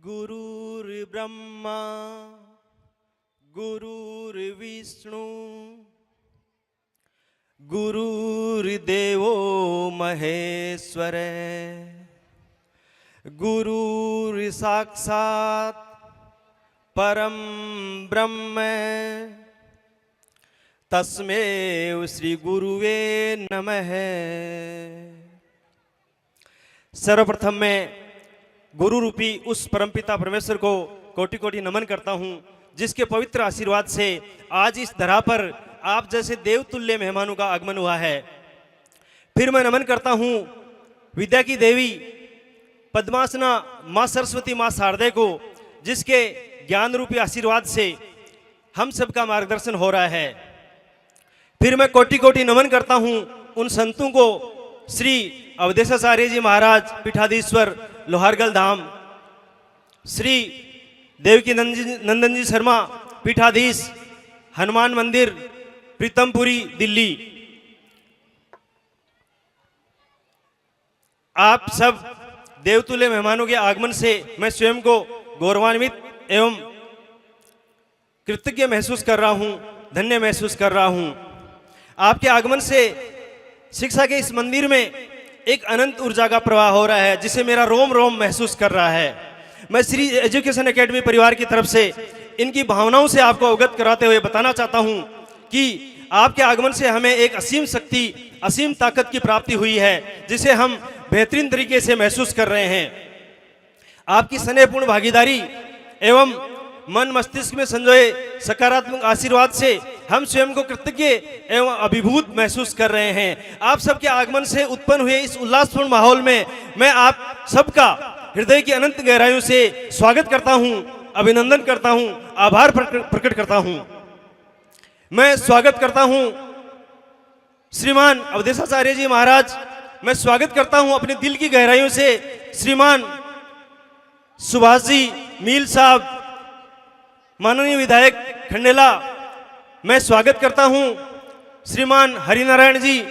गुरुर्ब्रह्मा गुरुर्विष्णु गुरुर्देवो महेश्वर गुरुर्साक्षात् परम ब्रह्म तस्मै श्री गुरुवे नमः। सर्वप्रथम मैं गुरु रूपी उस परमपिता परमेश्वर को कोटि कोटि नमन करता हूँ, जिसके पवित्र आशीर्वाद से आज इस धरा पर आप जैसे देवतुल्य मेहमानों का आगमन हुआ है। फिर मैं नमन करता हूँ विद्या की देवी पद्मासना माँ सरस्वती माँ शारदे को, जिसके ज्ञान रूपी आशीर्वाद से हम सबका मार्गदर्शन हो रहा है। फिर मैं कोटि कोटि नमन करता हूँ उन संतों को, श्री अवधेशाचार्य जी महाराज पीठाधीश्वर लोहारगल धाम, श्री देवकी नंदन जी शर्मा पीठाधीश हनुमान मंदिर प्रीतमपुरी दिल्ली। आप सब देवतुल्य मेहमानों के आगमन से मैं स्वयं को गौरवान्वित एवं कृतज्ञ महसूस कर रहा हूं, धन्य महसूस कर रहा हूं। आपके आगमन से शिक्षा के इस मंदिर में एक अनंत ऊर्जा का प्रवाह हो रहा है, जिसे मेरा रोम रोम महसूस कर रहा है। मैं श्री एजुकेशन एकेडमी परिवार की तरफ से इनकी भावनाओं से आपको अवगत कराते हुए बताना चाहता हूं कि आपके आगमन से हमें एक असीम शक्ति, असीम ताकत की प्राप्ति हुई है, जिसे हम बेहतरीन तरीके से महसूस कर रहे हैं। आपकी स्नेहपूर्ण भागीदारी एवं मन मस्तिष्क में संजोए सकारात्मक आशीर्वाद से हम स्वयं को कृतज्ञ एवं अभिभूत महसूस कर रहे हैं। आप सबके आगमन से उत्पन्न हुए इस उल्लासपूर्ण माहौल में मैं आप सबका हृदय की अनंत गहराइयों से स्वागत करता हूं, अभिनंदन करता हूं, आभार प्रकट करता हूं। मैं स्वागत करता हूं श्रीमान अवधेशाचार्य जी महाराज, मैं स्वागत करता हूं अपने दिल की गहराइयों से श्रीमान सुभाष जी मील साहब, माननीय विधायक खंडेला। मैं स्वागत करता हूं श्रीमान हरिनारायण जी,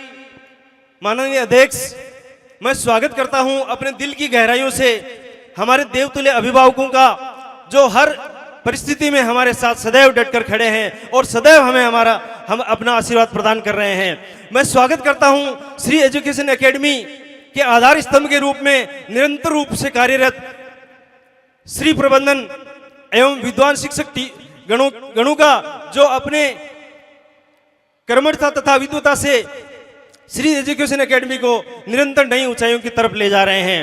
माननीय अध्यक्ष। मैं स्वागत करता हूं अपने दिल की गहराइयों से हमारे देवतुल्य अभिभावकों का, जो हर परिस्थिति में हमारे साथ सदैव डटकर खड़े हैं और सदैव हम अपना आशीर्वाद प्रदान कर रहे हैं। मैं स्वागत करता हूं श्री एजुकेशन एकेडमी के आधार स्तंभ के रूप में निरंतर रूप से कार्यरत श्री प्रबंधन एवं विद्वान शिक्षक गणों का, जो अपने कर्मठता तथा विद्वता से श्री एजुकेशन एकेडमी को निरंतर नई ऊंचाइयों की तरफ ले जा रहे हैं।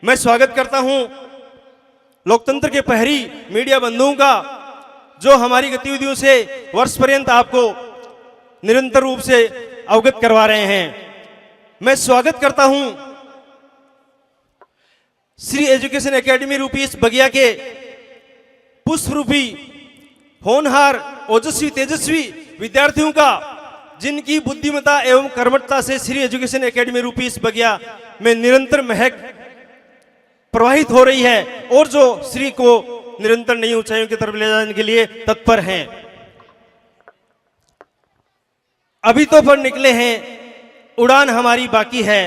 मैं स्वागत करता हूं लोकतंत्र के प्रहरी मीडिया बंधुओं का, जो हमारी गतिविधियों से वर्ष पर्यंत आपको निरंतर रूप से अवगत करवा रहे हैं। मैं स्वागत करता हूं श्री एजुकेशन एकेडमी रूपी इस बगिया के पुष्प रूपी होनहार ओजस्वी तेजस्वी विद्यार्थियों का, जिनकी बुद्धिमत्ता एवं कर्मठता से श्री एजुकेशन एकेडमी रूपी इस बगिया में निरंतर महक प्रवाहित हो रही है और जो श्री को निरंतर नई ऊंचाइयों की तरफ ले जाने के लिए तत्पर हैं। अभी तो पर निकले हैं, उड़ान हमारी बाकी है।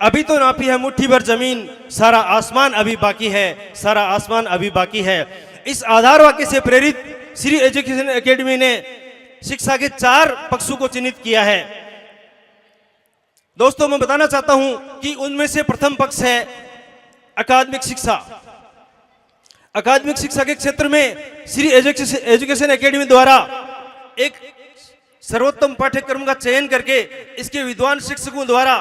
अभी तो नापी है मुट्ठी भर जमीन, सारा आसमान अभी बाकी है, सारा आसमान अभी बाकी है। इस आधार वाक्य से प्रेरित श्री एजुकेशन एकेडमी ने शिक्षा के 4 पक्षों को चिन्हित किया है। दोस्तों, मैं बताना चाहता हूं कि उनमें से प्रथम पक्ष है अकादमिक शिक्षा। अकादमिक शिक्षा के क्षेत्र में श्री एजुकेशन एकेडमी द्वारा एक सर्वोत्तम पाठ्यक्रम का चयन करके इसके विद्वान शिक्षकों द्वारा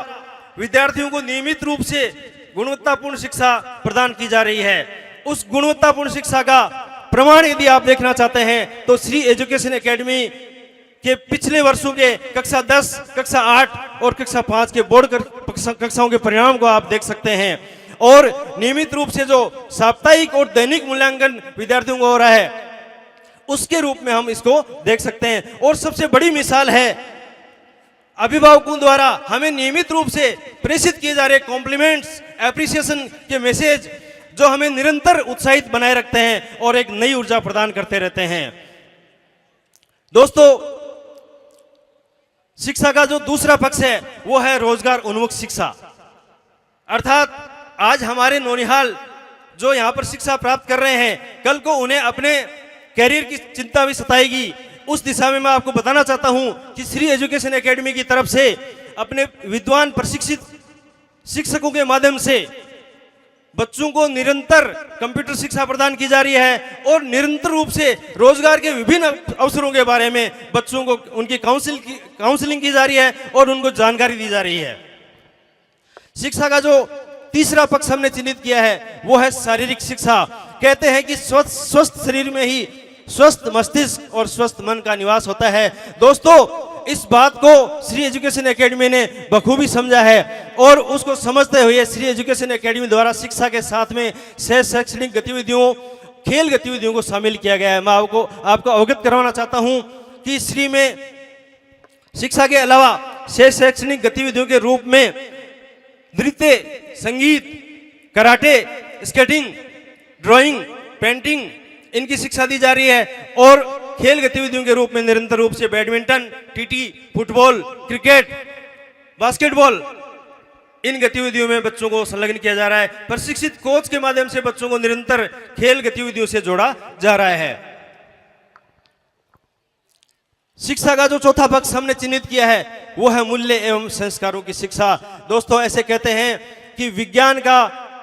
विद्यार्थियों को नियमित रूप से गुणवत्तापूर्ण शिक्षा प्रदान की जा रही है। उस गुणवत्तापूर्ण शिक्षा का प्रमाण यदि आप देखना चाहते हैं तो श्री एजुकेशन एकेडमी के पिछले वर्षों के कक्षा 10, कक्षा 8 और कक्षा 5 के बोर्ड कक्षाओं के परिणाम को आप देख सकते हैं। और नियमित रूप से जो साप्ताहिक और दैनिक मूल्यांकन विद्यार्थियों को हो रहा है, उसके रूप में हम इसको देख सकते हैं। और सबसे बड़ी मिसाल है अभिभावकों द्वारा हमें नियमित रूप से प्रेषित किए जा रहे कॉम्प्लीमेंट्स, एप्रिसिएशन के मैसेज, जो हमें निरंतर उत्साहित बनाए रखते हैं और एक नई ऊर्जा प्रदान करते रहते हैं। दोस्तों, शिक्षा का जो दूसरा पक्ष है वो है रोजगार उन्मुख शिक्षा। अर्थात आज हमारे नौनिहाल जो यहाँ पर शिक्षा प्राप्त कर रहे हैं, कल को उन्हें अपने कैरियर की चिंता भी सताएगी। उस दिशा में मैं आपको बताना चाहता हूँ कि श्री एजुकेशन एकेडमी की तरफ से अपने विद्वान प्रशिक्षित शिक्षकों के माध्यम से बच्चों को निरंतर कंप्यूटर शिक्षा प्रदान की जा रही है और निरंतर रूप से रोजगार के विभिन्न अवसरों के बारे में बच्चों को उनकी काउंसलिंग की जा रही है और उनको जानकारी दी जा रही है। शिक्षा का जो तीसरा पक्ष हमने चिन्हित किया है वो है शारीरिक शिक्षा। कहते हैं कि स्वस्थ शरीर में ही स्वस्थ मस्तिष्क और स्वस्थ मन का निवास होता है। दोस्तों, इस बात को श्री एजुकेशन एकेडमी ने बखूबी समझा है और उसको समझते हुए श्री एजुकेशन एकेडमी द्वारा शिक्षा के साथ में शैक्षणिक गतिविधियों, खेल गतिविधियों को शामिल किया गया है। मैं आपको अवगत करवाना चाहता हूं कि श्री में शिक्षा के अलावा शैक्षणिक गतिविधियों के रूप में नृत्य, संगीत, कराटे, स्केटिंग, ड्राइंग, पेंटिंग इनकी शिक्षा दी जा रही है और खेल गतिविधियों के रूप में निरंतर रूप से badminton, TT, football, cricket, basketball इन गतिविधियों में बच्चों को संलग्न किया जा रहा है। प्रशिक्षित कोच के माध्यम से बच्चों को निरंतर खेल गतिविधियों से जोड़ा जा रहा है। शिक्षा का जो चौथा पक्ष हमने चिन्हित किया है वो है मूल्य एवं संस्कारों की शिक्षा। दोस्तों, ऐसे कहते हैं कि विज्ञान का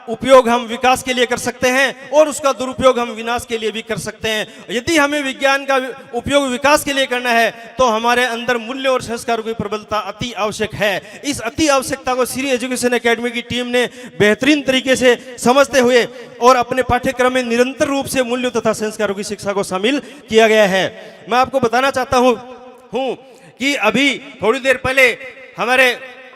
उपयोग हम विकास के लिए कर सकते हैं और उसका दुरुपयोग हम विनाश के लिए भी कर सकते हैं। यदि हमें विज्ञान का उपयोग विकास के लिए करना है तो हमारे अंदर मूल्य और संस्कारों की प्रबलता अति आवश्यक है। इस अति आवश्यकता को श्री एजुकेशन एकेडमी की टीम ने बेहतरीन तरीके से समझते हुए और अपने पाठ्यक्रम में निरंतर रूप से मूल्यों तथा संस्कारों की शिक्षा को शामिल किया गया है। मैं आपको बताना चाहता हूँ कि अभी थोड़ी देर पहले हमारे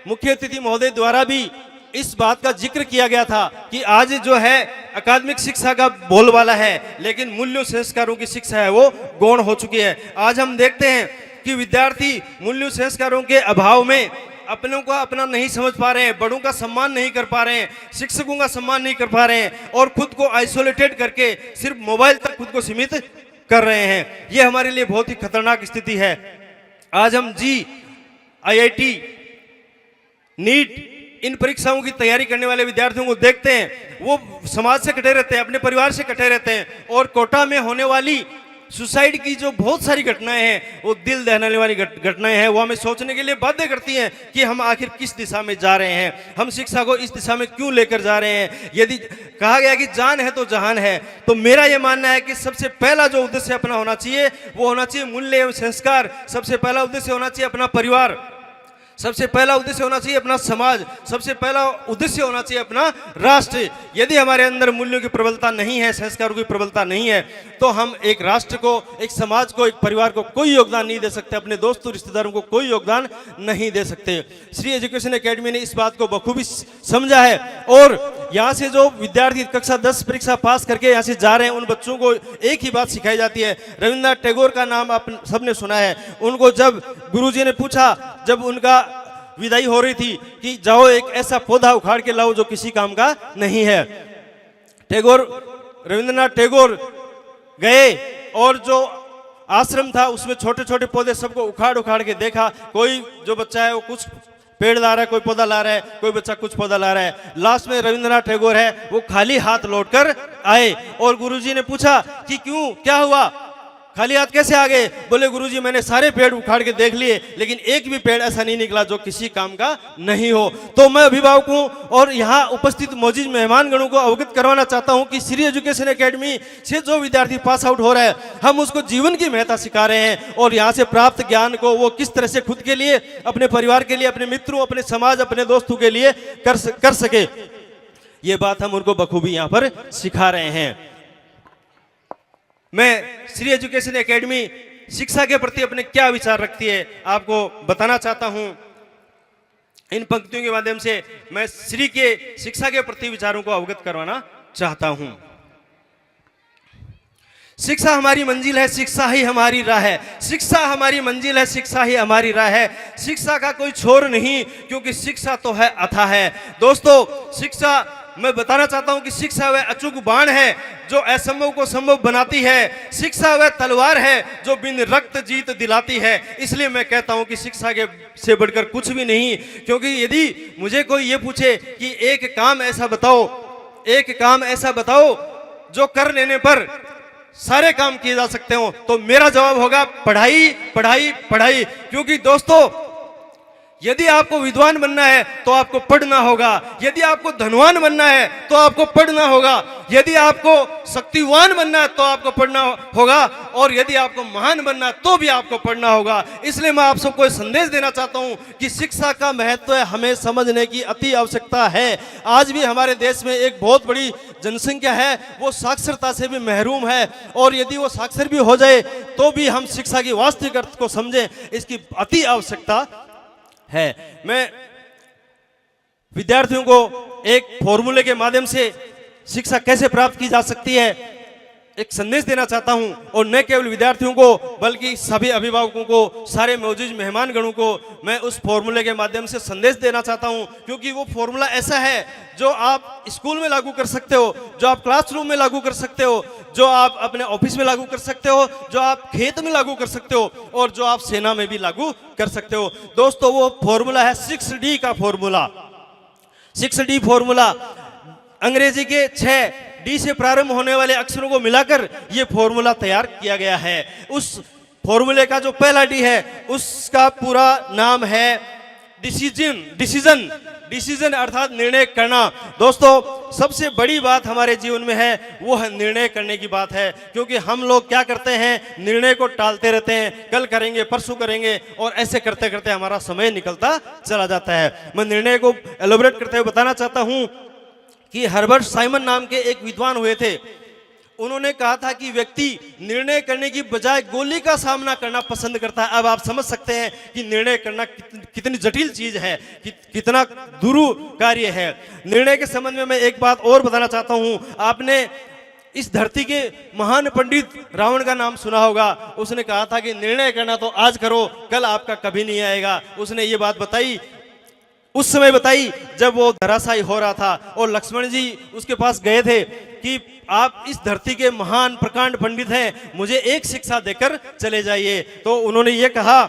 मुख्य अतिथि महोदय द्वारा भी इस बात का जिक्र किया गया था कि आज जो है अकादमिक शिक्षा का बोलबाला है, लेकिन मूल्यों संस्कारों की शिक्षा है वो गौण हो चुकी है। आज हम देखते हैं कि विद्यार्थी मूल्यों संस्कारों के अभाव में अपनों को अपना नहीं समझ पा रहे हैं, बड़ों का सम्मान नहीं कर पा रहे हैं, शिक्षकों का सम्मान नहीं कर पा रहे हैं और खुद को आइसोलेटेड करके सिर्फ मोबाइल तक खुद को सीमित कर रहे हैं। ये हमारे लिए बहुत ही खतरनाक स्थिति है। आज हम IIT, नीट इन परीक्षाओं की तैयारी करने वाले विद्यार्थियों को देखते हैं, वो समाज से कटे रहते हैं, अपने परिवार से कटे रहते हैं और कोटा में होने वाली सुसाइड की जो बहुत सारी घटनाएं हैं, वो दिल दहलाने वाली घटनाएं हैं, वो हमें सोचने के लिए बाध्य करती हैं कि हम आखिर किस दिशा में जा रहे हैं, हम शिक्षा को इस दिशा में क्यों लेकर जा रहे हैं। यदि कहा गया कि जान है तो जहान है, तो मेरा ये मानना है कि सबसे पहला जो उद्देश्य अपना होना चाहिए वो होना चाहिए मूल्य एवं संस्कार। सबसे पहला उद्देश्य होना चाहिए अपना परिवार, सबसे पहला उद्देश्य होना चाहिए अपना समाज, सबसे पहला उद्देश्य होना चाहिए अपना राष्ट्र। यदि हमारे अंदर मूल्यों की प्रबलता नहीं है, संस्कारों की प्रबलता नहीं है, तो हम एक राष्ट्र को, एक समाज को, एक परिवार को कोई योगदान नहीं दे सकते, अपने दोस्तों रिश्तेदारों को कोई योगदान नहीं दे सकते। श्री एजुकेशन एकेडमी ने इस बात को बखूबी समझा है और यहाँ से जो विद्यार्थी कक्षा 10 परीक्षा पास करके यहाँ से जा रहे हैं, उन बच्चों को एक ही बात सिखाई जाती है। रविन्द्रनाथ टैगोर का नाम आप सबने सुना है। उनको जब गुरुजी ने पूछा, जब उनका विदाई हो रही थी कि जाओ एक ऐसा पौधा उखाड़ के लाओ जो किसी काम का नहीं है, रविंद्रनाथ टैगोर गए और जो आश्रम था उसमें छोटे छोटे पौधे सबको उखाड़ के देखा। कोई जो बच्चा है वो कुछ पेड़ ला रहा है, कोई पौधा ला रहा है, कोई बच्चा कुछ पौधा ला रहा है। लास्ट में रविंद्रनाथ टैगोर है वो खाली हाथ लौटकर आए और गुरुजी ने पूछा कि क्यों, क्या हुआ, खाली हाथ कैसे आ गए? बोले गुरुजी मैंने सारे पेड़ उखाड़ के देख लिए, लेकिन एक भी पेड़ ऐसा नहीं निकला जो किसी काम का नहीं हो। तो मैं अभिभावकों और यहाँ उपस्थित मौजूद मेहमानगणों को अवगत करवाना चाहता हूँ कि श्री एजुकेशन एकेडमी से जो विद्यार्थी पास आउट हो रहा है, हम उसको जीवन की महत्ता सिखा रहे हैं और यहाँ से प्राप्त ज्ञान को वो किस तरह से खुद के लिए, अपने परिवार के लिए, अपने मित्रों, अपने समाज, अपने दोस्तों के लिए कर सके, ये बात हम उनको बखूबी यहाँ पर सिखा रहे हैं। मैं श्री एजुकेशन एकेडमी शिक्षा के प्रति अपने क्या विचार रखती है आपको बताना चाहता हूं। इन पंक्तियों के माध्यम से मैं श्री के शिक्षा के प्रति विचारों को अवगत करवाना चाहता हूं। शिक्षा हमारी मंजिल है, शिक्षा ही हमारी राह है। शिक्षा हमारी मंजिल है, शिक्षा ही हमारी राह है। शिक्षा का कोई छोर नहीं, क्योंकि शिक्षा तो है अथाह है। दोस्तों, शिक्षा, मैं बताना चाहता हूं कि शिक्षा वह अचूक बाण है जो असंभव को संभव बनाती है। शिक्षा वह तलवार है जो बिन रक्त जीत दिलाती है। इसलिए मैं कहता हूं कि शिक्षा के से बढ़कर कुछ भी नहीं, क्योंकि यदि मुझे कोई ये पूछे कि एक काम ऐसा बताओ, एक काम ऐसा बताओ जो कर लेने पर सारे काम किए जा सकते हो। तो मेरा जवाब होगा पढ़ाई, पढ़ाई, पढ़ाई। क्योंकि दोस्तों, यदि आपको विद्वान बनना है तो आपको पढ़ना होगा, यदि आपको धनवान बनना है तो आपको पढ़ना होगा, यदि आपको शक्तिवान बनना है तो आपको पढ़ना होगा, और यदि आपको महान बनना है तो भी आपको पढ़ना होगा। इसलिए मैं आप सबको संदेश देना चाहता हूं कि शिक्षा का महत्व हमें समझने की अति आवश्यकता है। आज भी हमारे देश में एक बहुत बड़ी जनसंख्या है, वो साक्षरता से भी महरूम है, और यदि वो साक्षर भी हो जाए तो भी हम शिक्षा की वास्तविक अर्थ को समझें, इसकी अति आवश्यकता है। मैं विद्यार्थियों को एक फॉर्मूले के माध्यम से शिक्षा कैसे प्राप्त की जा सकती है एक संदेश देना चाहता हूं, और न केवल विद्यार्थियों को बल्कि सभी अभिभावकों को, सारे मौजूद मेहमानगणों को मैं उस फॉर्मूले के माध्यम से संदेश देना चाहता हूं। क्योंकि वो फॉर्मूला ऐसा है जो आप स्कूल में लागू कर सकते हो, जो आप क्लासरूम में लागू कर सकते हो, जो आप अपने ऑफिस में लागू कर सकते हो, जो आप खेत में लागू कर सकते हो, और जो आप सेना में भी लागू कर सकते हो। दोस्तों, वो फॉर्मूला है 6D का फॉर्मूला। 6D फॉर्मूला अंग्रेजी के 6D से प्रारंभ होने वाले अक्षरों को मिलाकर यह फॉर्मूला तैयार किया गया है। उस फॉर्मूले का जो पहला डी है उसका पूरा नाम है डिसीजन। डिसीजन अर्थात निर्णय करना। दोस्तों, सबसे बड़ी बात हमारे जीवन में है वो है निर्णय करने की बात है। क्योंकि हम लोग क्या करते हैं, निर्णय को टालते रहते हैं, कल करेंगे, परसों करेंगे, और ऐसे करते करते हमारा समय निकलता चला जाता है। मैं निर्णय को एलोबरेट करते हुए बताना चाहता हूं कि हर्बर्ट साइमन नाम के एक विद्वान हुए थे। उन्होंने कहा था कि व्यक्ति निर्णय करने की बजाय गोली का सामना करना पसंद करता है। अब आप समझ सकते हैं कि निर्णय करना कितनी जटिल चीज है, कितना दुरूह कार्य है। निर्णय के संबंध में मैं एक बात और बताना चाहता हूं। आपने इस धरती के महान पंडित रावण का नाम सुना होगा। उसने कहा था कि निर्णय करना तो आज करो, कल आपका कभी नहीं आएगा। उसने ये बात बताई, उस समय बताई जब वो धराशायी हो रहा था, और लक्ष्मण जी उसके पास गए थे कि आप इस धरती के महान प्रकांड पंडित हैं, मुझे एक शिक्षा देकर चले जाइए। तो उन्होंने ये कहा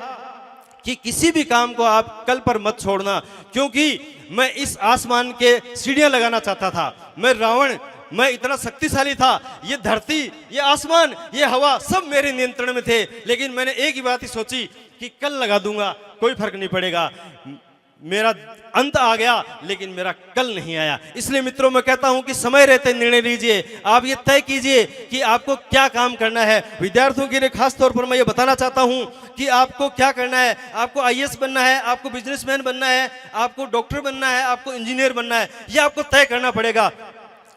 कि किसी भी काम को आप कल पर मत छोड़ना, क्योंकि मैं इस आसमान के सीढ़ियां लगाना चाहता था। मैं रावण, मैं इतना शक्तिशाली था, ये धरती, ये आसमान, ये हवा सब मेरे नियंत्रण में थे। लेकिन मैंने एक ही बात ही सोची कि कल लगा दूंगा, कोई फर्क नहीं पड़ेगा। मेरा अंत आ गया लेकिन मेरा कल नहीं आया। इसलिए मित्रों, मैं कहता हूं कि समय रहते निर्णय लीजिए। आप ये तय कीजिए कि आपको क्या काम करना है। विद्यार्थियों के लिए खास तौर पर मैं ये बताना चाहता हूं कि आपको क्या करना है। आपको IAS बनना है, आपको बिजनेसमैन बनना है, आपको डॉक्टर बनना है, आपको इंजीनियर बनना है, ये आपको तय करना पड़ेगा।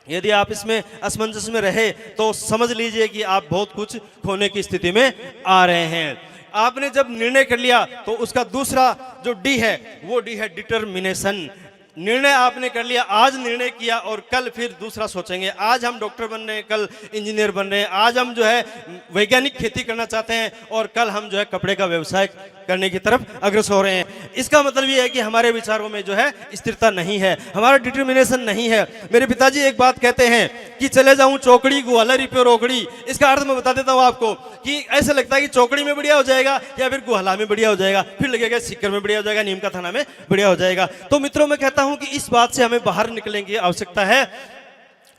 यदि आप इसमें असमंजस में रहे तो समझ लीजिए कि आप बहुत कुछ खोने की स्थिति में आ रहे हैं। आपने जब निर्णय कर लिया तो उसका दूसरा जो डी है वो डी है डिटर्मिनेशन। निर्णय आपने कर लिया, आज निर्णय किया और कल फिर दूसरा सोचेंगे। आज हम डॉक्टर बन रहे हैं, कल इंजीनियर बन रहे हैं। आज हम जो है वैज्ञानिक खेती करना चाहते हैं और कल हम जो है कपड़े का व्यवसाय करने की तरफ अग्रसर हो रहे हैं। इसका मतलब ये है कि हमारे विचारों में जो है स्थिरता नहीं है, हमारा डिटर्मिनेशन नहीं है। मेरे पिताजी एक बात कहते हैं कि चले जाऊं चौकड़ी गुहालरी पे रोकड़ी। इसका अर्थ मैं बता देता हूं आपको कि ऐसा लगता है कि चौकड़ी में बढ़िया हो जाएगा या फिर गुहाला में बढ़िया हो जाएगा, फिर लगेगा सीकर में बढ़िया हो जाएगा, नीम का थाना में बढ़िया हो जाएगा। तो मित्रों, मैं कहता हूं कि इस बात से हमें बाहर निकलने की आवश्यकता है।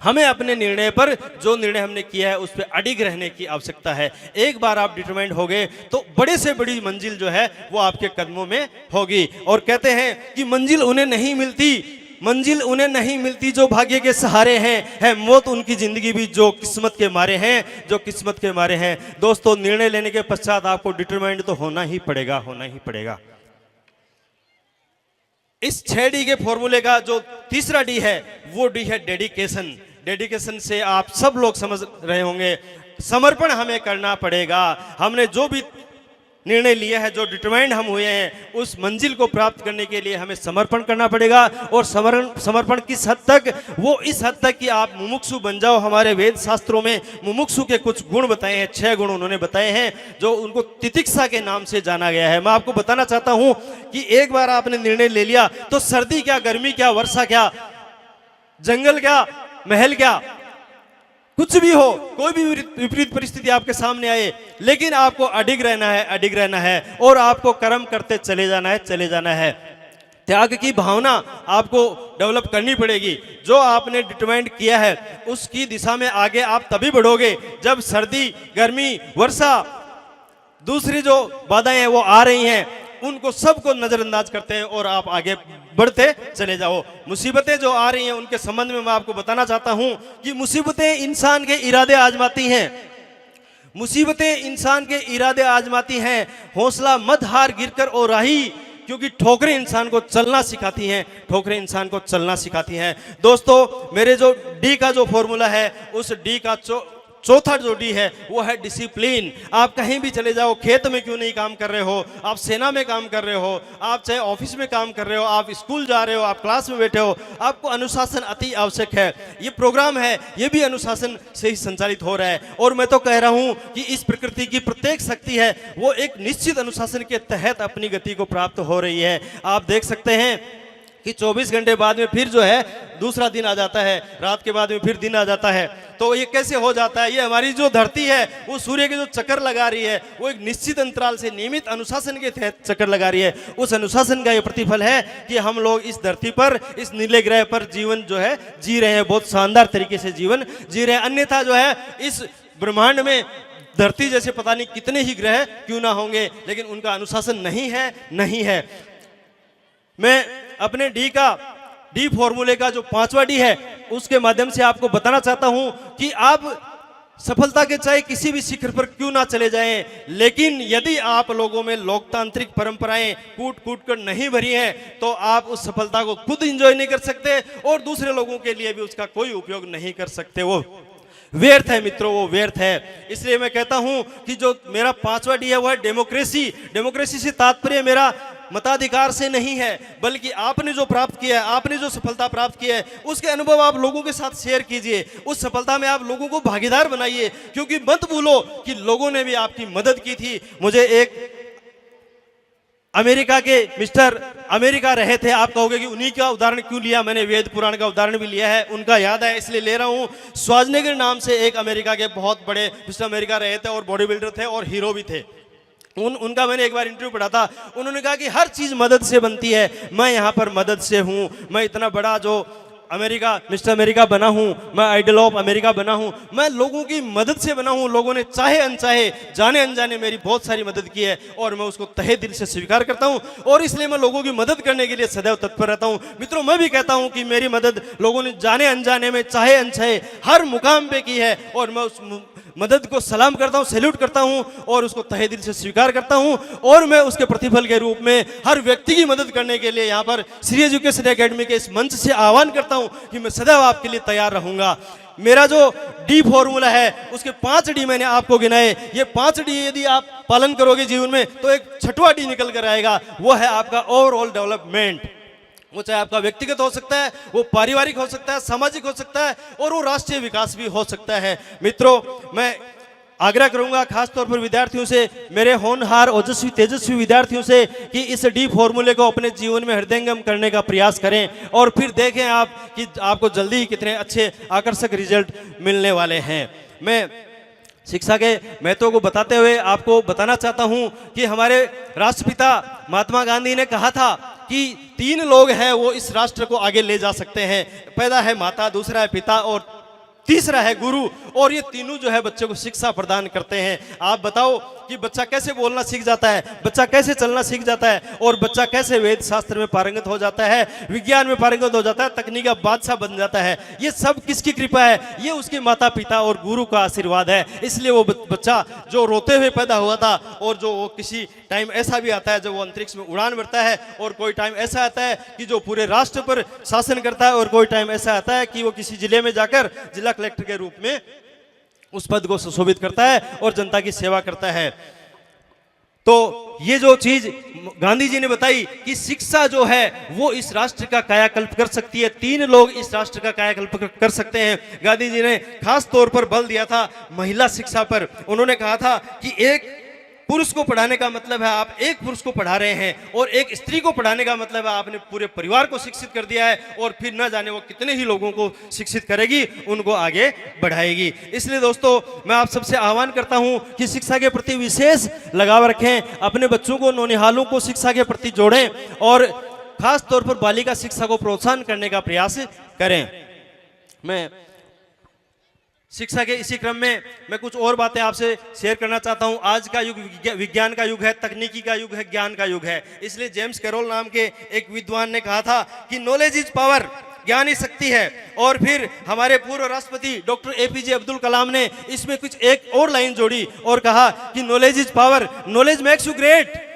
हमें अपने निर्णय पर, जो निर्णय हमने किया है उस पर अडिग रहने की आवश्यकता है। एक बार आप डिटरमाइंड हो गए तो बड़े से बड़ी मंजिल जो है वो आपके कदमों में होगी। और कहते हैं कि मंजिल उन्हें नहीं मिलती जो भाग्य के सहारे हैं, है मौत उनकी जिंदगी भी जो किस्मत के मारे हैं। दोस्तों, निर्णय लेने के पश्चात आपको डिटरमाइंड तो होना ही पड़ेगा। इस 6D के फॉर्मूले का जो तीसरा डी है वो डी है डेडिकेशन। डेडिकेशन से आप सब लोग समझ रहे होंगे, समर्पण हमें करना पड़ेगा। हमने जो भी निर्णय लिया है, जो डिटरमाइंड हम हुए हैं, उस मंजिल को प्राप्त करने के लिए हमें समर्पण करना पड़ेगा। और समर्पण किस हद तक? वो इस हद तक कि आप मुमुक्षु बन जाओ। हमारे वेद शास्त्रों में मुमुक्षु के कुछ गुण बताए हैं, 6 गुण उन्होंने बताए हैं, जो उनको तितिक्षा के नाम से जाना गया है। मैं आपको बताना चाहता हूं कि एक बार आपने निर्णय ले लिया तो सर्दी क्या, गर्मी क्या, वर्षा क्या, जंगल क्या, महल क्या, कुछ भी हो, कोई भी विपरीत परिस्थिति आपके सामने आए, लेकिन आपको अडिग रहना है और आपको कर्म करते चले जाना है। त्याग की भावना आपको डेवलप करनी पड़ेगी। जो आपने डिटरमाइन किया है उसकी दिशा में आगे आप तभी बढ़ोगे जब सर्दी, गर्मी, वर्षा, दूसरी जो बाधाएं हैं वो आ रही हैं, उनको सबको नजरअंदाज करते हैं और आप आगे बढ़ते चले जाओ। मुसीबतें जो आ रही हैं उनके संबंध में मैं आपको बताना चाहता हूं कि मुसीबतें इंसान के इरादे आजमाती हैं। मुसीबतें इंसान के इरादे आजमाती हैं। हौसला मत हार, गिरकर और राही, क्योंकि ठोकरें इंसान को चलना सिखाती हैं। ठोकरें इंसान को चलना सिखाती हैं। दोस्तों, मेरे जो डी का जो फॉर्मूला है, उस डी का चौथा जो डी है वो है डिसिप्लिन। आप कहीं भी चले जाओ, खेत में क्यों नहीं काम कर रहे हो, आप सेना में काम कर रहे हो, आप चाहे ऑफिस में काम कर रहे हो, आप स्कूल जा रहे हो, आप क्लास में बैठे हो, आपको अनुशासन अति आवश्यक है। ये प्रोग्राम है, ये भी अनुशासन से ही संचालित हो रहा है। और मैं तो कह रहा हूं कि इस प्रकृति की प्रत्येक शक्ति है वो एक निश्चित अनुशासन के तहत अपनी गति को प्राप्त हो रही है। आप देख सकते हैं कि 24 घंटे बाद में फिर जो है दूसरा दिन आ जाता है, रात के बाद में फिर दिन आ जाता है। तो ये कैसे हो जाता है? ये हमारी जो धरती है वो सूर्य के जो चक्कर लगा रही है वो एक निश्चित अंतराल से नियमित अनुशासन के तहत चक्कर लगा रही है। उस अनुशासन का ये प्रतिफल है कि हम लोग इस धरती पर, इस नीले ग्रह पर जीवन जो है जी रहे हैं, बहुत शानदार तरीके से जीवन जी रहे हैं। अन्यथा जो है इस ब्रह्मांड में धरती जैसे पता नहीं कितने ही ग्रह क्यों ना होंगे, लेकिन उनका अनुशासन नहीं है, नहीं है। मैं अपने डी फॉर्मूले का जो 5वां डी है उसके माध्यम से आपको बताना चाहता हूं कि आप सफलता के चाहे किसी भी शिखर पर क्यों ना चले जाएं, लेकिन यदि आप लोगों में लोकतांत्रिक परंपराएं कूट कूट कर नहीं भरी हैं तो आप उस सफलता को खुद एंजॉय नहीं कर सकते और दूसरे लोगों के लिए भी उसका कोई उपयोग नहीं कर सकते। वो व्यर्थ है मित्रों, वो व्यर्थ है। इसलिए मैं कहता हूं कि जो मेरा 5वां डी है वो है डेमोक्रेसी। डेमोक्रेसी से तात्पर्य मेरा मताधिकार से नहीं है, बल्कि आपने जो प्राप्त किया है, आपने जो सफलता प्राप्त किया है, उसके अनुभव आप लोगों के साथ शेयर कीजिए। उस सफलता में आप लोगों को भागीदार बनाइए, क्योंकि मत भूलो कि लोगों ने भी आपकी मदद की थी। मुझे एक अमेरिका के मिस्टर अमेरिका रहे थे, आप कहोगे कि उन्हीं का उदाहरण क्यों लिया, मैंने वेद पुराण का उदाहरण भी लिया है, उनका याद है इसलिए ले रहा हूं। श्वार्ज़नेगर नाम से एक अमेरिका के बहुत बड़े मिस्टर अमेरिका रहे थे और बॉडी बिल्डर थे और हीरो भी थे। उनका मैंने एक बार इंटरव्यू पढ़ा था। उन्होंने कहा कि हर चीज मदद से बनती है, मैं यहाँ पर मदद से हूँ। मैं इतना बड़ा जो अमेरिका, मिस्टर अमेरिका बना हूँ, मैं आइडल ऑफ अमेरिका बना हूँ, मैं लोगों की मदद से बना हूँ। लोगों ने चाहे अनचाहे, जाने अनजाने मेरी बहुत सारी मदद की है और मैं उसको तहे दिल से स्वीकार करता हूँ और इसलिए मैं लोगों की मदद करने के लिए सदैव तत्पर रहता हूँ। मित्रों, मैं भी कहता हूँ कि मेरी मदद लोगों ने जाने अनजाने में, चाहे अनचाहे, हर मुकाम पे की है और मैं उस मदद को सलाम करता हूं, सैल्यूट करता हूं और उसको तहे दिल से स्वीकार करता हूं। और मैं उसके प्रतिफल के रूप में हर व्यक्ति की मदद करने के लिए यहाँ पर श्री एजुकेशन एकेडमी के इस मंच से आह्वान करता हूं कि मैं सदैव आपके लिए तैयार रहूंगा। मेरा जो डी फॉर्मूला है उसके 5 डी मैंने आपको गिनाए। ये 5 डी यदि आप पालन करोगे जीवन में तो एक 6वां डी निकल कर आएगा, वो है आपका ओवरऑल डेवलपमेंट। वो चाहे आपका व्यक्तिगत हो सकता है, वो पारिवारिक हो सकता है, सामाजिक हो सकता है और वो राष्ट्रीय विकास भी हो सकता है। मित्रों, मैं आग्रह करूंगा खास तौर पर विद्यार्थियों से, मेरे होनहार ओजस्वी तेजस्वी विद्यार्थियों से, कि इस डी फॉर्मूले को अपने जीवन में हृदयंगम करने का प्रयास करें और फिर देखें आप कि आपको जल्दी ही कितने अच्छे आकर्षक रिजल्ट मिलने वाले हैं। मैं शिक्षा के महत्व को बताते हुए आपको बताना चाहता हूं कि हमारे राष्ट्रपिता महात्मा गांधी ने कहा था कि 3 लोग हैं वो इस राष्ट्र को आगे ले जा सकते हैं। पहला है माता, दूसरा है पिता और तीसरा है गुरु। और ये तीनों जो है बच्चों को शिक्षा प्रदान करते हैं। आप बताओ कि बच्चा कैसे बोलना सीख जाता है, बच्चा कैसे चलना सीख जाता है और बच्चा कैसे वेद शास्त्र में पारंगत हो जाता है, विज्ञान में पारंगत हो जाता है, तकनीक का बादशाह बन जाता है। ये सब किसकी कृपा है? ये उसके माता पिता और गुरु का आशीर्वाद है। इसलिए वो बच्चा जो रोते हुए पैदा हुआ था और जो वो किसी टाइम ऐसा भी आता है जब वो अंतरिक्ष में उड़ान भरता है और कोई टाइम ऐसा आता है कि जो पूरे राष्ट्र पर शासन करता है और कोई टाइम ऐसा आता है कि वो किसी जिले में जाकर जिला कलेक्टर के रूप में उस पद को सुशोभित करता है और जनता की सेवा करता है। तो ये जो चीज गांधी जी ने बताई कि शिक्षा जो है वो इस राष्ट्र का कायाकल्प कर सकती है, 3 लोग इस राष्ट्र का कायाकल्प कर सकते हैं। गांधी जी ने खास तौर पर बल दिया था महिला शिक्षा पर। उन्होंने कहा था कि एक पुरुष को पढ़ाने का मतलब है आप एक पुरुष को पढ़ा रहे हैं और एक स्त्री को पढ़ाने का मतलब है आपने पूरे परिवार को शिक्षित कर दिया है और फिर न जाने वो कितने ही लोगों को शिक्षित करेगी, उनको आगे बढ़ाएगी। इसलिए दोस्तों, मैं आप सबसे आह्वान करता हूं कि शिक्षा के प्रति विशेष लगाव रखें, अपने बच्चों को, नौनिहालों को शिक्षा के प्रति जोड़ें और खास तौर पर बालिका शिक्षा को प्रोत्साहन करने का प्रयास करें। मैं शिक्षा के इसी क्रम में मैं कुछ और बातें आपसे शेयर करना चाहता हूं। आज का युग विज्ञान का युग है, तकनीकी का युग है, ज्ञान का युग है। इसलिए जेम्स कैरोल नाम के एक विद्वान ने कहा था कि नॉलेज इज पावर, ज्ञान ही शक्ति है। और फिर हमारे पूर्व राष्ट्रपति डॉक्टर एपीजे अब्दुल कलाम ने इसमें कुछ एक और लाइन जोड़ी और कहा कि knowledge is power, knowledge makes you great.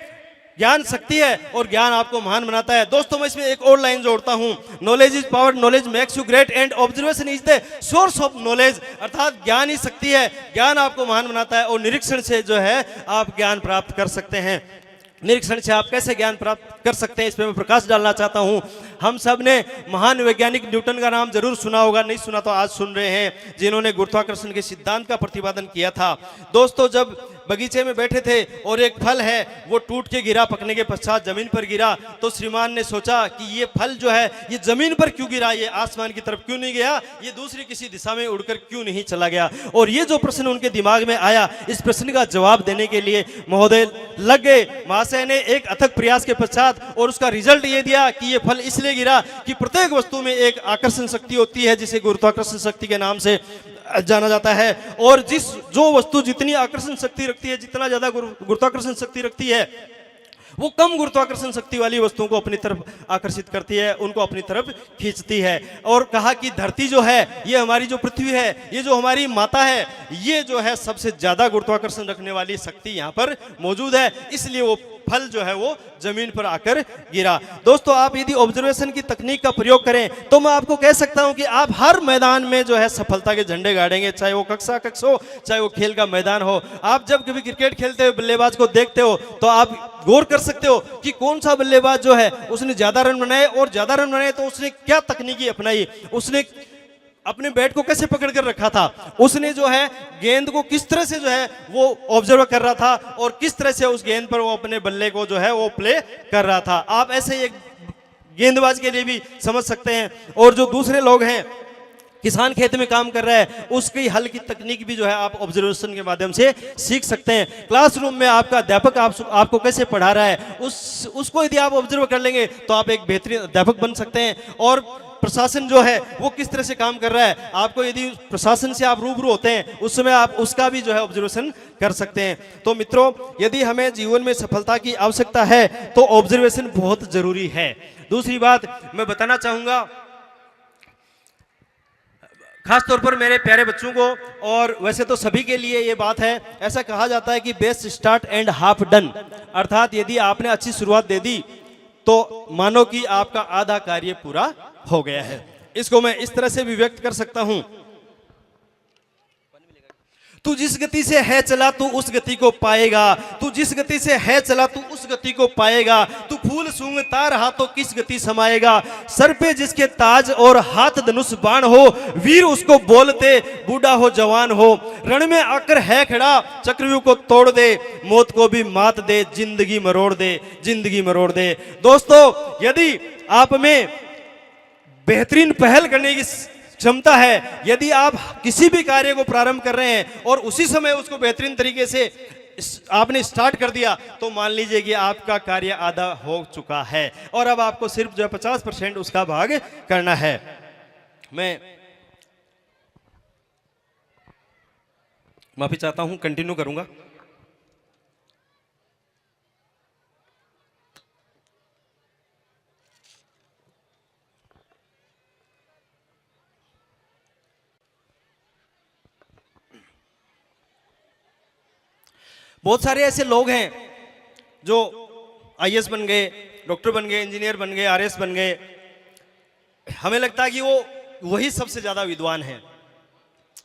ज्ञान शक्ति है और ज्ञान आपको महान बनाता है। दोस्तों मैं इसमें एक और लाइन जोड़ता हूं, knowledge is power, knowledge makes you great and observation is the source of knowledge. अर्थात ज्ञान ही शक्ति है, ज्ञान आपको महान बनाता है और निरीक्षण से जो है आप ज्ञान प्राप्त कर सकते हैं। निरीक्षण से आप कैसे ज्ञान प्राप्त कर सकते हैं, इस पर मैं प्रकाश डालना चाहता हूं। हम सब ने महान वैज्ञानिक न्यूटन का नाम जरूर सुना होगा, नहीं सुना तो आज सुन रहे हैं, जिन्होंने गुरुत्वाकर्षण के सिद्धांत का प्रतिपादन किया था। दोस्तों जब बगीचे में बैठे थे और एक फल है वो टूट के गिरा, पकने के पश्चात जमीन पर गिरा, तो श्रीमान ने सोचा कि ये फल जो है ये जमीन पर क्यों गिरा, ये आसमान की तरफ क्यों नहीं गया, ये दूसरी किसी दिशा में उड़कर क्यों नहीं चला गया। और ये जो प्रश्न उनके दिमाग में आया, इस प्रश्न का जवाब देने के लिए महोदय लग गए। महाशय ने एक अथक प्रयास के पश्चात और उसका रिजल्ट ये दिया कि ये फल इसलिए गिरा कि प्रत्येक वस्तु में एक आकर्षण शक्ति होती है जिसे गुरुत्वाकर्षण शक्ति के नाम से जाना जाता है। और जो वस्तु जितनी आकर्षण शक्ति रखती है, जितना ज्यादा गुरुत्वाकर्षण शक्ति रखती है, वो कम गुरुत्वाकर्षण शक्ति वाली वस्तुओं को अपनी तरफ आकर्षित करती है, उनको अपनी तरफ खींचती है। और कहा कि धरती जो है, ये हमारी जो पृथ्वी है, ये जो हमारी माता है, ये जो है सबसे ज्यादा गुरुत्वाकर्षण रखने वाली शक्ति यहाँ पर मौजूद है, इसलिए वो फल जो है वो जमीन पर आकर गिरा। दोस्तों आप यदि ऑब्जर्वेशन की तकनीक का प्रयोग करें तो मैं आपको कह सकता हूं कि आप हर मैदान में जो है सफलता के झंडे गाड़ेंगे, चाहे वो कक्षा हो, चाहे वो खेल का मैदान हो। आप जब कभी क्रिकेट खेलते हुए बल्लेबाज को देखते हो तो आप गौर कर सकते हो कि कौन सा बल्लेबाज जो है उसने ज्यादा रन बनाए, और ज्यादा रन बनाए तो उसने क्या तकनीकी अपनाई, उसने अपने बैट को कैसे पकड़ कर रखा था, उसने जो है गेंद को किस तरह से जो है वो ऑब्जर्व कर रहा था और किस तरह से उस गेंद पर वो अपने बल्ले को जो है वो प्ले कर रहा था। आप ऐसे एक गेंदबाज के लिए भी समझ सकते हैं। और जो दूसरे लोग हैं, किसान खेत में काम कर रहा है, उसकी हल की तकनीक भी जो है आप ऑब्जर्वेशन के माध्यम से सीख सकते हैं। क्लासरूम में आपका अध्यापक आपको कैसे पढ़ा रहा है, उसको यदि आप ऑब्जर्व कर लेंगे तो आप एक बेहतरीन अध्यापक बन सकते हैं। और प्रशासन जो है वो किस तरह से काम कर रहा है, आपको यदि प्रशासन से आप रूबरू होते हैं उस समय आप उसका भी जो है ऑब्जर्वेशन कर सकते हैं। तो मित्रों यदि हमें जीवन में सफलता की आवश्यकता है तो ऑब्जर्वेशन बहुत जरूरी है। दूसरी बात मैं बताना चाहूंगा, खास तौर पर मेरे प्यारे बच्चों को, और वैसे तो सभी के लिए ये बात है, ऐसा कहा जाता है कि best start and half done. अर्थात यदि आपने अच्छी शुरुआत दे दी तो मानो कि आपका आधा कार्य पूरा हो गया है। इसको मैं इस तरह से भी व्यक्त कर सकता हूं, तू जिस गति से है चला तू उस गति को पाएगा, तू जिस गति से है चला तू उस गति को पाएगा, तू फूल सूंघता रहा तो किस गति समाएगा, सर पे जिसके ताज और हाथ धनुष बाण हो, वीर उसको बोलते बूढ़ा हो जवान हो, रण में आकर है खड़ा चक्रव्यूह को तोड़ दे, मौत को भी मात दे, जिंदगी मरोड़ दे, जिंदगी मरोड़ दे। दोस्तों यदि आप में बेहतरीन पहल करने की क्षमता है, यदि आप किसी भी कार्य को प्रारंभ कर रहे हैं और उसी समय उसको बेहतरीन तरीके से आपने स्टार्ट कर दिया, तो मान लीजिए कि आपका कार्य आधा हो चुका है और अब आपको सिर्फ जो 50% उसका भाग करना है। मैं माफी चाहता हूं, कंटिन्यू करूंगा। बहुत सारे ऐसे लोग हैं जो आईएएस बन गए, डॉक्टर बन गए, इंजीनियर बन गए, आरएस बन गए। हमें लगता है कि वो वही सबसे ज्यादा विद्वान हैं,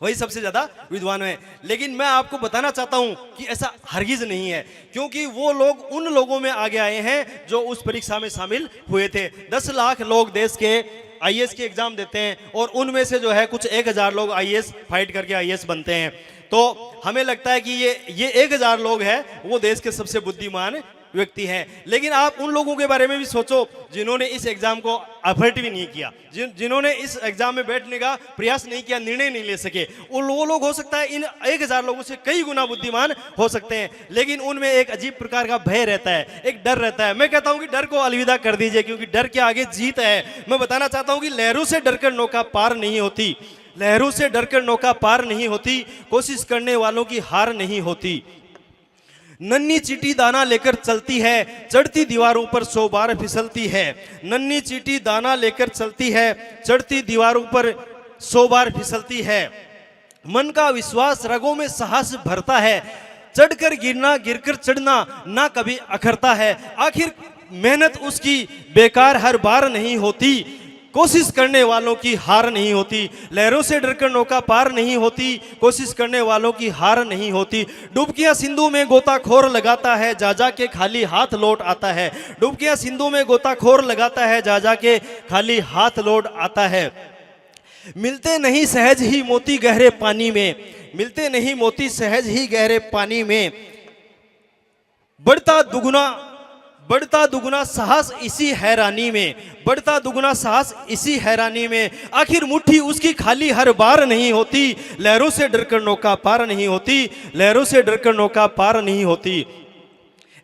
वही सबसे ज्यादा विद्वान है। लेकिन मैं आपको बताना चाहता हूं कि ऐसा हरगिज नहीं है, क्योंकि वो लोग उन लोगों में आगे आए हैं जो उस परीक्षा में शामिल हुए थे। 10 लाख लोग देश के आईएएस के एग्जाम देते हैं और उनमें से जो है कुछ 1000 लोग आईएएस फाइट करके आईएएस बनते हैं। तो हमें लगता है कि ये 1000 लोग हैं वो देश के सबसे बुद्धिमान व्यक्ति हैं। लेकिन आप उन लोगों के बारे में भी सोचो जिन्होंने इस एग्जाम को अफर्ट भी नहीं किया, जिन्होंने इस एग्जाम में बैठने का प्रयास नहीं किया, निर्णय नहीं ले सके। वो लोग हो सकता है इन 1000 लोगों से कई गुना बुद्धिमान हो सकते हैं, लेकिन उनमें एक अजीब प्रकार का भय रहता है, एक डर रहता है। मैं कहता हूं कि डर को अलविदा कर दीजिए, क्योंकि डर के आगे जीत है। मैं बताना चाहता हूं कि लहरों से डरकर नौका पार नहीं होती, लहरों से डरकर नौका पार नहीं होती, कोशिश करने वालों की हार नहीं होती। नन्ही चींटी दाना लेकर चलती है, चढ़ती दीवारों पर 100 बार फिसलती है। नन्ही चींटी दाना लेकर चलती है, चढ़ती दीवारों पर 100 बार फिसलती है। मन का विश्वास रगों में साहस भरता है, चढ़कर गिरना गिरकर चढ़ना ना कभी अखरता है। आखिर मेहनत उसकी बेकार हर बार नहीं होती, कोशिश करने वालों की हार नहीं होती। लहरों से डरकर नौका पार नहीं होती, कोशिश करने वालों की हार नहीं होती। डुबकियां सिंधु में गोताखोर लगाता है, जा जा के खाली हाथ लौट आता है। डुबकियां सिंधु में गोताखोर लगाता है, जा जा के खाली हाथ लौट आता है। मिलते नहीं सहज ही मोती गहरे पानी में, मिलते नहीं मोती सहज ही गहरे पानी में। बढ़ता दुगुना साहस इसी हैरानी में, बढ़ता दुगुना साहस इसी हैरानी में। आखिर मुट्ठी उसकी खाली हर बार नहीं होती, लहरों से डरकर नौका पार नहीं होती, लहरों से डरकर नौका पार नहीं होती।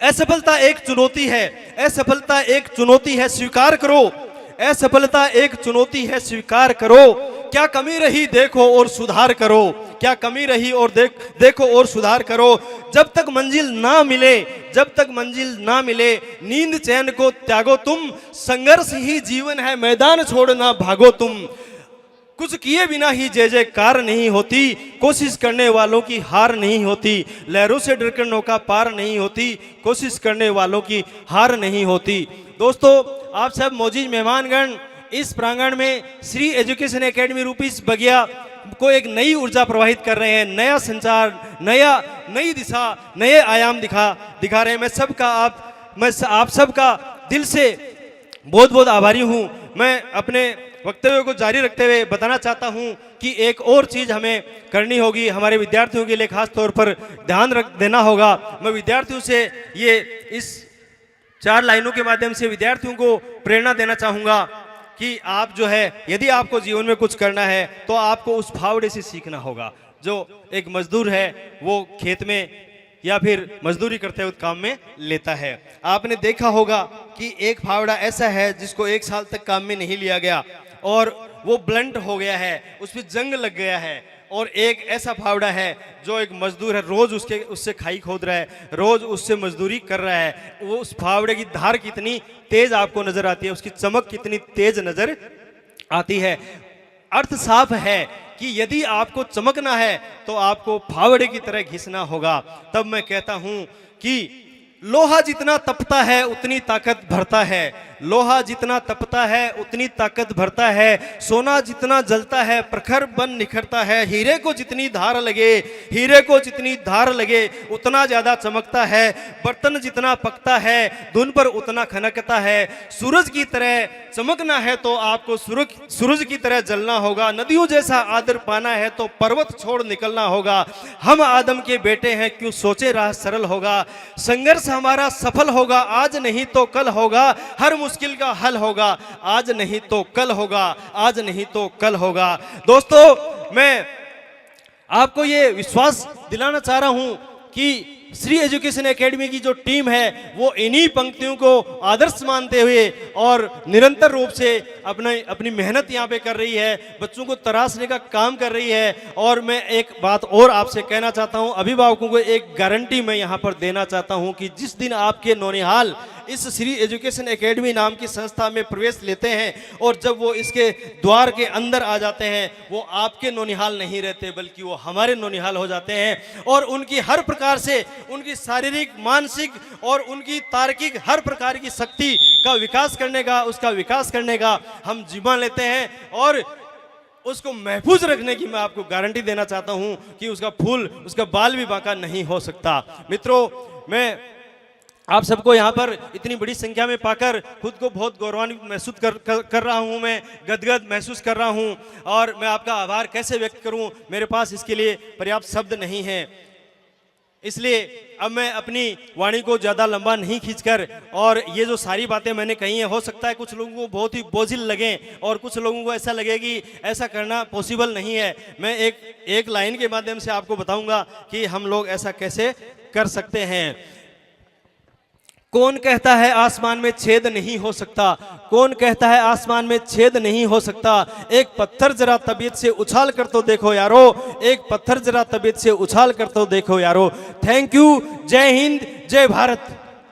असफलता एक चुनौती है, असफलता एक चुनौती है, स्वीकार करो। असफलता एक चुनौती है, स्वीकार करो। क्या कमी रही देखो और सुधार करो, क्या कमी रही और देखो और सुधार करो। जब तक मंजिल ना मिले, जब तक मंजिल ना मिले, नींद चैन को त्यागो तुम। संघर्ष ही जीवन है, मैदान छोड़ना भागो तुम। कुछ किए बिना ही जय जयकार नहीं होती, कोशिश करने वालों की हार नहीं होती। लहरों से डरकर नौका पार नहीं होती, कोशिश करने वालों की हार नहीं होती। दोस्तों, आप सब मौजूद मेहमानगण इस प्रांगण में श्री एजुकेशन एकेडमी रूपी इस बगिया को एक नई ऊर्जा प्रवाहित कर रहे हैं, नया संचार, नई दिशा, नए आयाम दिखा रहे हैं। मैं आप सबका दिल से बहुत बहुत आभारी हूं। मैं अपने वक्तव्य को जारी रखते हुए बताना चाहता हूं कि एक और चीज़ हमें करनी होगी, हमारे विद्यार्थियों के लिए खास तौर पर ध्यान देना होगा। मैं विद्यार्थियों से ये इस 4 लाइनों के माध्यम से विद्यार्थियों को प्रेरणा देना चाहूँगा कि आप जो है, यदि आपको जीवन में कुछ करना है तो आपको उस फावड़े से सीखना होगा। जो एक मजदूर है वो खेत में या फिर मजदूरी करते हुए काम में लेता है। आपने देखा होगा कि एक फावड़ा ऐसा है जिसको 1 साल तक काम में नहीं लिया गया और वो ब्लंट हो गया है, उस पर जंग लग गया है। और एक ऐसा फावड़ा है जो एक मजदूर है, रोज उससे खाई खोद रहा है, रोज उससे मजदूरी कर रहा है। वो उस फावड़े की धार कितनी तेज आपको नजर आती है, उसकी चमक कितनी तेज नजर आती है। अर्थ साफ है कि यदि आपको चमकना है तो आपको फावड़े की तरह घिसना होगा। तब मैं कहता हूं कि लोहा जितना तपता है उतनी ताकत भरता है, लोहा जितना तपता है उतनी ताकत भरता है। सोना जितना जलता है प्रखर बन निखरता है। हीरे को जितनी धार लगे, हीरे को जितनी धार लगे उतना ज्यादा चमकता है। बर्तन जितना पकता है धुन पर उतना खनकता है। सूरज की तरह चमकना है तो आपको सूरज की तरह जलना होगा। नदियों जैसा आदर पाना है तो पर्वत छोड़ निकलना होगा। हम आदम के बेटे हैं, क्यों सोचे राह सरल होगा। संघर्ष हमारा सफल होगा, आज नहीं तो कल होगा। हर मुश्किल का हल होगा, आज नहीं तो कल होगा, आज नहीं तो कल होगा। दोस्तों, मैं आपको ये विश्वास दिलाना चाह रहा हूं कि श्री एजुकेशन एकेडमी की जो टीम है वो इन्हीं पंक्तियों को आदर्श मानते हुए और निरंतर रूप से अपनी मेहनत यहाँ पे कर रही है, बच्चों को तराशने का काम कर रही है। और मैं एक बात और आपसे कहना चाहता हूँ, अभिभावकों को एक गारंटी मैं यहाँ पर देना चाहता हूँ कि जिस दिन आपके नौनिहाल इस श्री एजुकेशन एकेडमी नाम की संस्था में प्रवेश लेते हैं और जब वो इसके द्वार के अंदर आ जाते हैं, वो आपके नौनिहाल नहीं रहते बल्कि वो हमारे नौनिहाल हो जाते हैं। और उनकी हर प्रकार से, उनकी शारीरिक, मानसिक और उनकी तार्किक हर प्रकार की शक्ति का विकास करने का, उसका विकास करने का हम जिम्मा लेते हैं और उसको महफूज रखने की मैं आपको गारंटी देना चाहता हूं कि उसका फूल, उसका बाल भी बांका नहीं हो सकता। मित्रों, मैं आप सबको यहाँ पर इतनी बड़ी संख्या में पाकर खुद को बहुत गौरवान्वित महसूस कर रहा हूँ, मैं गदगद महसूस कर रहा हूँ और मैं आपका आभार कैसे व्यक्त करूँ, मेरे पास इसके लिए पर्याप्त शब्द नहीं हैं। इसलिए अब मैं अपनी वाणी को ज़्यादा लंबा नहीं खींचकर, और ये जो सारी बातें मैंने कही हैं, हो सकता है कुछ लोगों को बहुत ही बोझिल लगें और कुछ लोगों को ऐसा लगे कि ऐसा करना पॉसिबल नहीं है। मैं एक लाइन के माध्यम से आपको बताऊंगा कि हम लोग ऐसा कैसे कर सकते हैं। कौन कहता है आसमान में छेद नहीं हो सकता? कौन कहता है आसमान में छेद नहीं हो सकता? एक पत्थर जरा तबीयत से उछाल कर तो देखो यारो, एक पत्थर जरा तबीयत से उछाल कर तो देखो यारो। Thank you. जय हिंद, जय भारत।